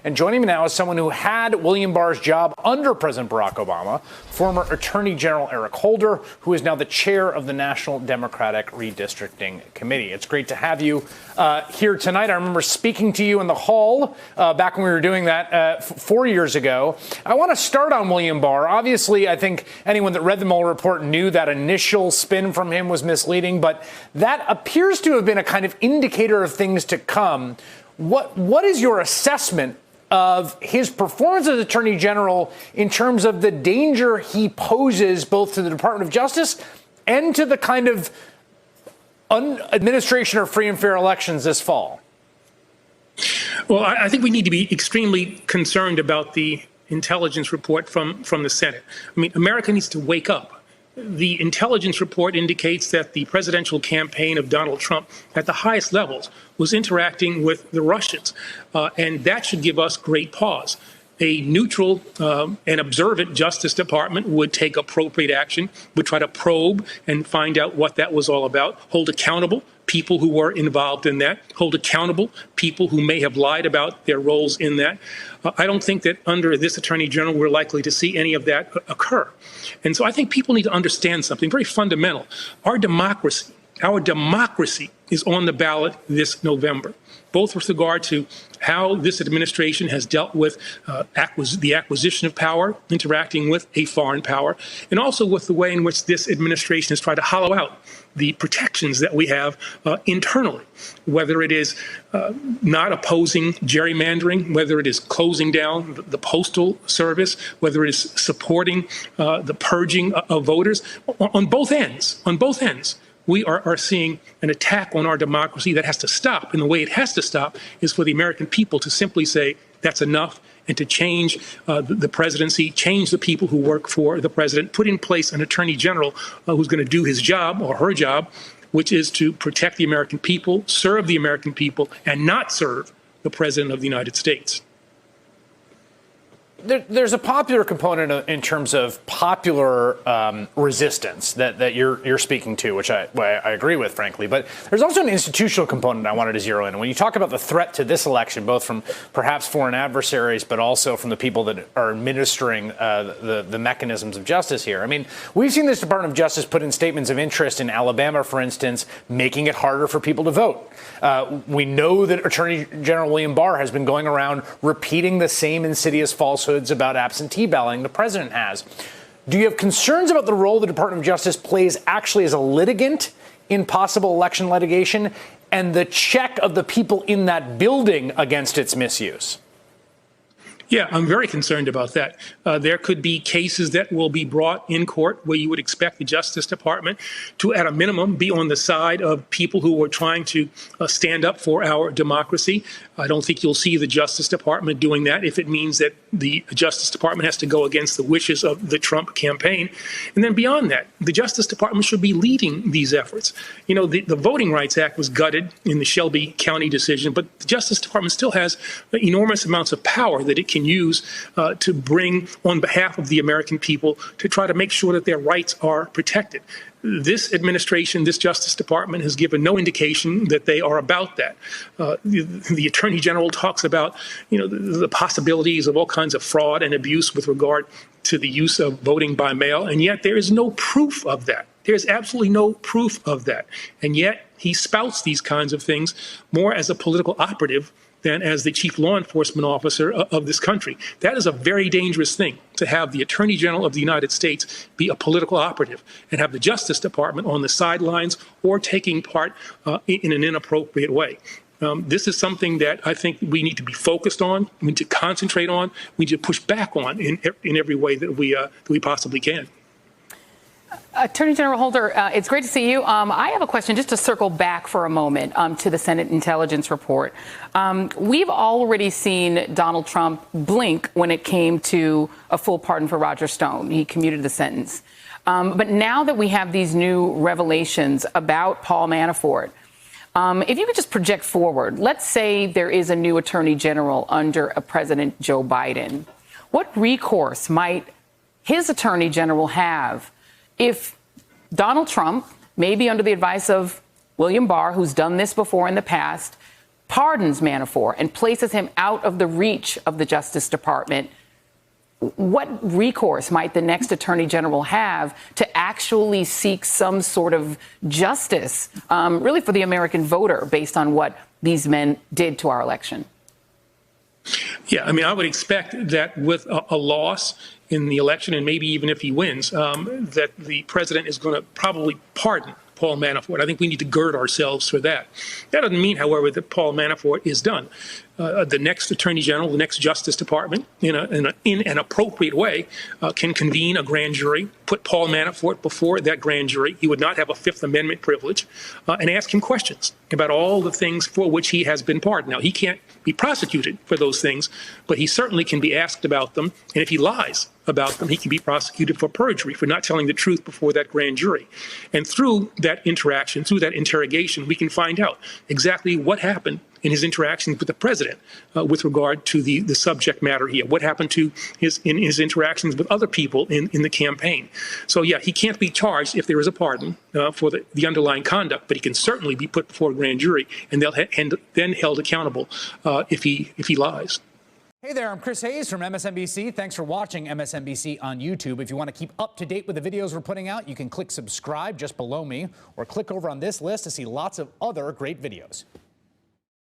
And joining me now is someone who had William Barr's job under President Barack Obama, former Attorney General Eric Holder, who is now the chair of the National Democratic Redistricting Committee. It's great to have you here tonight. I remember speaking to you in the hall back when we were doing that 4 years ago. I want to start on William Barr. Obviously, I think anyone that read the Mueller report knew that initial spin from him was misleading, but that appears to have been a kind of indicator of things to come. What is your assessment of his performance as Attorney General in terms of the danger he poses both to the Department of Justice and to the kind of administration of free and fair elections this fall? Well, I think we need to be extremely concerned about the intelligence report from the Senate. I mean, America needs to wake up. The intelligence report indicates that the presidential campaign of Donald Trump at the highest levels was interacting with the Russians, and that should give us great pause. A neutral and observant Justice Department would take appropriate action, would try to probe and find out what that was all about, hold accountable people who were involved in that, hold accountable people who may have lied about their roles in that. I don't think that under this Attorney General we're likely to see any of that occur. And so I think people need to understand something very fundamental. Our democracy is on the ballot this November, both with regard to how this administration has dealt with the acquisition of power, interacting with a foreign power, and also with the way in which this administration has tried to hollow out the protections that we have internally, whether it is not opposing gerrymandering, whether it is closing down the Postal Service, whether it is supporting the purging of voters. On both ends, we are seeing an attack on our democracy that has to stop. And the way it has to stop is for the American people to simply say, that's enough, and to change the presidency, change the people who work for the president, put in place an attorney general who's going to do his job or her job, which is to protect the American people, serve the American people, and not serve the president of the United States. There's a popular component in terms of popular resistance that you're speaking to, which I agree with, frankly. But there's also an institutional component I wanted to zero in. When you talk about the threat to this election, both from perhaps foreign adversaries, but also from the people that are administering the mechanisms of justice here. I mean, we've seen this Department of Justice put in statements of interest in Alabama, for instance, making it harder for people to vote. We know that Attorney General William Barr has been going around repeating the same insidious falsehoods about absentee balloting the president has. Do you have concerns about the role the Department of Justice plays actually as a litigant in possible election litigation and the check of the people in that building against its misuse? Yeah, I'm very concerned about that. There could be cases that will be brought in court where you would expect the Justice Department to, at a minimum, be on the side of people who are trying to stand up for our democracy. I don't think you'll see the Justice Department doing that if it means that the Justice Department has to go against the wishes of the Trump campaign. And then beyond that, the Justice Department should be leading these efforts. You know, the Voting Rights Act was gutted in the Shelby County decision, but the Justice Department still has enormous amounts of power that it can use to bring on behalf of the American people to try to make sure that their rights are protected. This administration, this Justice Department has given no indication that they are about that. The Attorney General talks about, the possibilities of all kinds of fraud and abuse with regard to the use of voting by mail, and yet there is no proof of that. There's absolutely no proof of that. And yet he spouts these kinds of things more as a political operative than as the chief law enforcement officer of this country. That is a very dangerous thing, to have the Attorney General of the United States be a political operative and have the Justice Department on the sidelines or taking part in an inappropriate way. This is something that I think we need to be focused on, we need to concentrate on, we need to push back on in every way that we possibly can. Attorney General Holder, it's great to see you. I have a question just to circle back for a moment to the Senate intelligence report. We've already seen Donald Trump blink when it came to a full pardon for Roger Stone. He commuted the sentence. But now that we have these new revelations about Paul Manafort, if you could just project forward, let's say there is a new attorney general under a President Joe Biden. What recourse might his attorney general have if Donald Trump, maybe under the advice of William Barr, who's done this before in the past, pardons Manafort and places him out of the reach of the Justice Department, what recourse might the next Attorney General have to actually seek some sort of justice, really for the American voter, based on what these men did to our election? Yeah, I mean, I would expect that with a loss in the election, and maybe even if he wins, that the president is going to probably pardon Paul Manafort. I think we need to gird ourselves for that. That doesn't mean, however, that Paul Manafort is done. The next Attorney General, the next Justice Department, in an appropriate way, can convene a grand jury, put Paul Manafort before that grand jury. He would not have a Fifth Amendment privilege, and ask him questions about all the things for which he has been pardoned. Now, he can't be prosecuted for those things, but he certainly can be asked about them. And if he lies about them, he can be prosecuted for perjury, for not telling the truth before that grand jury. And through that interaction, through that interrogation, we can find out exactly what happened in his interactions with the president with regard to the subject matter here. What happened to his interactions with other people in the campaign. So, yeah, he can't be charged if there is a pardon for the underlying conduct, but he can certainly be put before a grand jury and then held accountable if he lies. Hey there, I'm Chris Hayes from MSNBC. Thanks for watching MSNBC on YouTube. If you want to keep up to date with the videos we're putting out, you can click subscribe just below me or click over on this list to see lots of other great videos.